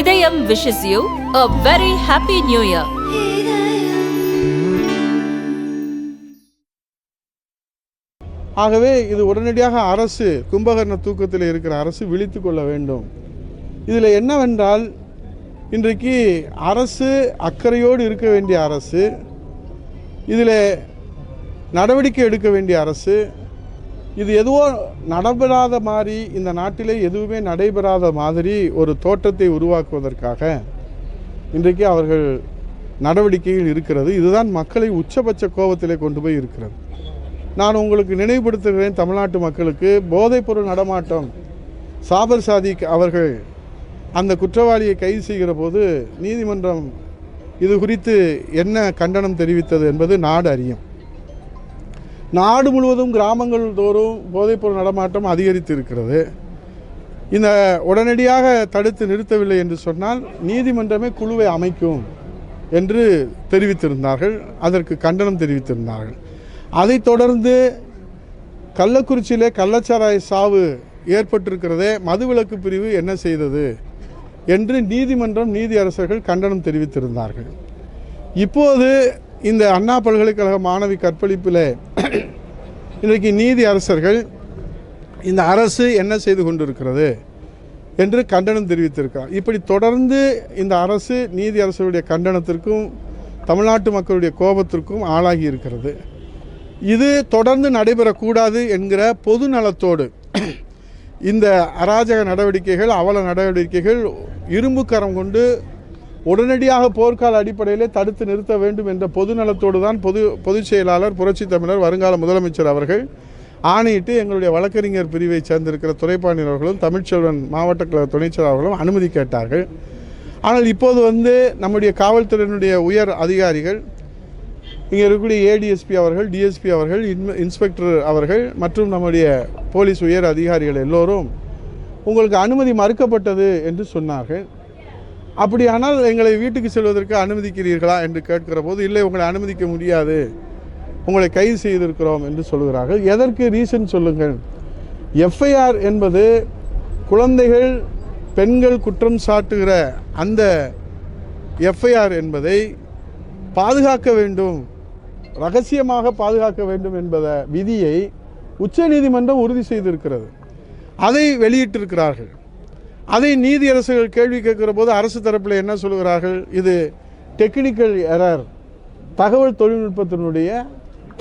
இதயம் wishes you a very happy new year. ஆகவே இது உடனடியாக அரசு கும்பகர்ண தூக்கத்தில் இருக்கிற அரசு விழித்து கொள்ள வேண்டும். இதில் என்னவென்றால் இன்றைக்கு அரசு அக்கறையோடு இருக்க வேண்டிய அரசு, இதில் நடவடிக்கை எடுக்க வேண்டிய அரசு, இது எதுவோ நடைபெறாத மாதிரி, இந்த நாட்டிலே எதுவுமே நடைபெறாத மாதிரி ஒரு தோற்றத்தை உருவாக்குவதற்காக இன்றைக்கு அவர்கள் நடவடிக்கையில் இருக்கிறது. இதுதான் மக்களை உச்சபட்ச கோபத்திலே கொண்டு போய் இருக்கிறது. நான் உங்களுக்கு நினைவுபடுத்துகிறேன், தமிழ்நாட்டு மக்களுக்கு போதைப்பொருள் நடமாட்டம் சாபர் சாதிக் அவர்கள் அந்த குற்றவாளியை கைது செய்கிற போது நீதிமன்றம் இது குறித்து என்ன கண்டனம் தெரிவித்தது என்பது நாடு அறியும். நாடு முழுவதும் கிராமங்கள் தோறும் போதைப்பொருள் நடமாட்டம் அதிகரித்து இருக்கிறது. இந்த உடனடியாக தடுத்து நிறுத்தவில்லை என்று சொன்னால் நீதிமன்றமே குழுவை அமைக்கும் என்று தெரிவித்திருந்தார்கள், அதற்கு கண்டனம் தெரிவித்திருந்தார்கள். அதைத் தொடர்ந்து கள்ளக்குறிச்சியிலே கள்ளச்சாராய சாவு ஏற்பட்டிருக்கிறதே, மதுவிலக்கு பிரிவு என்ன செய்தது என்று நீதிமன்றம் நீதியரசர்கள் கண்டனம் தெரிவித்திருந்தார்கள். இப்போது இந்த அண்ணா பல்கலைக்கழக மாணவி கற்பழிப்பில் இன்றைக்கு நீதி அரசர்கள் இந்த அரசு என்ன செய்து கொண்டிருக்கிறது என்று கண்டனம் தெரிவித்திருக்கிறார். இப்படி தொடர்ந்து இந்த அரசு நீதி அரசருடைய கண்டனத்திற்கும் தமிழ்நாட்டு மக்களுடைய கோபத்திற்கும் ஆளாகி இருக்கிறது. இது தொடர்ந்து நடைபெறக்கூடாது என்கிற பொது நலத்தோடு இந்த அராஜக நடவடிக்கைகள், அவல நடவடிக்கைகள் இரும்பு கரம் கொண்டு உடனடியாக போர்க்கால அடிப்படையிலே தடுத்து நிறுத்த வேண்டும் என்ற பொது நலத்தோடு தான் பொதுச் செயலாளர் புரட்சி தமிழர் வருங்கால முதலமைச்சர் அவர்கள் ஆணையிட்டு எங்களுடைய வழக்கறிஞர் பிரிவை சேர்ந்திருக்கிற துரைப்பாண்டியன் அவர்களும் தமிழ்ச்செல்வன் மாவட்ட கழக துணைச் செயலாளர்களும் அனுமதி கேட்டார்கள். ஆனால் இப்போது நம்முடைய காவல்துறையினுடைய உயர் அதிகாரிகள், இங்கே இருக்கக்கூடிய ஏடிஎஸ்பி அவர்கள், டிஎஸ்பி அவர்கள், இன்ஸ்பெக்டர் அவர்கள் மற்றும் நம்முடைய போலீஸ் உயர் அதிகாரிகள் எல்லோரும் உங்களுக்கு அனுமதி மறுக்கப்பட்டது என்று சொன்னார்கள். அப்படியானால் எங்களை வீட்டுக்கு செல்வதற்கு அனுமதிக்கிறீர்களா என்று கேட்கிற போது, இல்லை உங்களை அனுமதிக்க முடியாது, உங்களை கைது செய்திருக்கிறோம் என்று சொல்கிறார்கள். எதற்கு ரீசன் சொல்லுங்கள். எஃப்ஐஆர் என்பது குழந்தைகள் பெண்கள் குற்றம் சாட்டுகிற அந்த எஃப்ஐஆர் என்பதை பாதுகாக்க வேண்டும், ரகசியமாக பாதுகாக்க வேண்டும் என்பத விதியை உச்சநீதிமன்றம் உறுதி செய்திருக்கிறது. அதை வெளியிட்டிருக்கிறார்கள். அதை நீதியரசர்கள் கேள்வி கேட்கிற போது அரசு தரப்பில் என்ன சொல்கிறார்கள், இது டெக்னிக்கல் எரர், தகவல் தொழில்நுட்பத்தினுடைய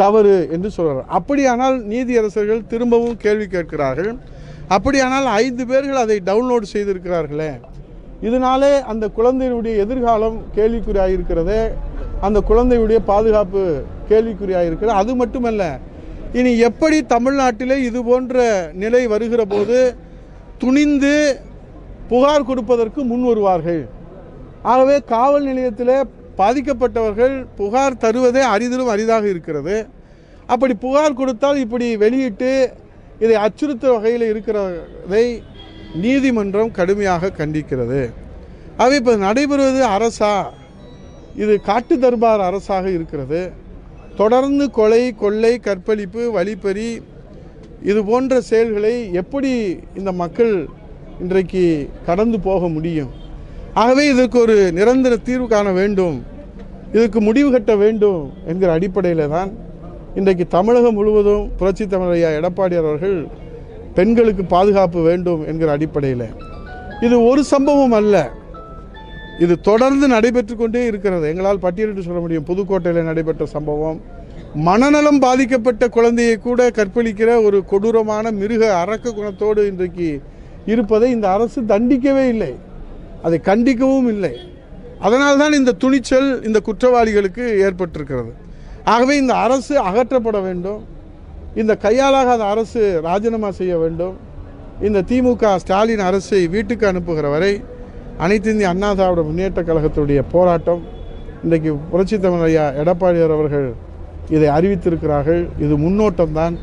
தவறு என்று சொல்கிறார். அப்படியானால் நீதியரசர்கள் திரும்பவும் கேள்வி கேட்கிறார்கள், அப்படியானால் 5 பேர்கள் அதை டவுன்லோட் செய்திருக்கிறார்களே, இதனாலே அந்த குழந்தையினுடைய எதிர்காலம் கேள்விக்குறியாயிருக்கிறதே, அந்த குழந்தையுடைய பாதுகாப்பு கேள்விக்குறியாயிருக்கிறது. அது மட்டுமல்ல, இனி எப்படி தமிழ்நாட்டிலே இது போன்ற நிலை வருகிற போது துணிந்து புகார் கொடுப்பதற்கு முன் வருவார்கள். ஆகவே காவல் நிலையத்தில் பாதிக்கப்பட்டவர்கள் புகார் தருவதே அரிதிலும் அரிதாக இருக்கிறது. அப்படி புகார் கொடுத்தால் இப்படி வெளியிட்டு இதை அச்சுறுத்த வகையில் இருக்கிறதை நீதிமன்றம் கடுமையாக கண்டிக்கிறது. ஆகவே இப்போ நடைபெறுவது அரசா, இது காட்டு தர்பார் அரசாக இருக்கிறது. தொடர்ந்து கொலை, கொள்ளை, கற்பழிப்பு, வழிப்பறி இது போன்ற செயல்களை எப்படி இந்த மக்கள் இன்றைக்கு கடந்து போக முடியும்? ஆகவே இதற்கு ஒரு நிரந்தர தீர்வு காண வேண்டும், இதற்கு முடிவு கட்ட வேண்டும் என்கிற அடிப்படையில் தான் இன்றைக்கு தமிழகம் முழுவதும் புரட்சி தமிழர் ஐயா எடப்பாடியார் அவர்கள் பெண்களுக்கு பாதுகாப்பு வேண்டும் என்கிற அடிப்படையில், இது ஒரு சம்பவம் அல்ல, இது தொடர்ந்து நடைபெற்று கொண்டே இருக்கிறது. எங்களால் பட்டியலிட்டு சொல்ல முடியும். புதுக்கோட்டையில் நடைபெற்ற சம்பவம், மனநலம் பாதிக்கப்பட்ட குழந்தையை கூட கற்பழிக்கிற ஒரு கொடூரமான மிருக அரக்க குணத்தோடு இன்றைக்கு இருப்பதை இந்த அரசு தண்டிக்கவே இல்லை, அதை கண்டிக்கவும் இல்லை. அதனால்தான் இந்த துணிச்சல் இந்த குற்றவாளிகளுக்கு ஏற்பட்டிருக்கிறது. ஆகவே இந்த அரசு அகற்றப்பட வேண்டும், இந்த கையாளாகாத அரசு ராஜினாமா செய்ய வேண்டும். இந்த திமுக ஸ்டாலின் அரசை வீட்டுக்கு அனுப்புகிற வரை அனைத்து இந்திய அண்ணா திராவிட முன்னேற்ற கழகத்துடைய போராட்டம், இன்றைக்கு புரட்சி தமிழர் ஐயா எடப்பாடியார் அவர்கள் இதை அறிவித்திருக்கிறார்கள். இது முன்னோட்டம்தான்.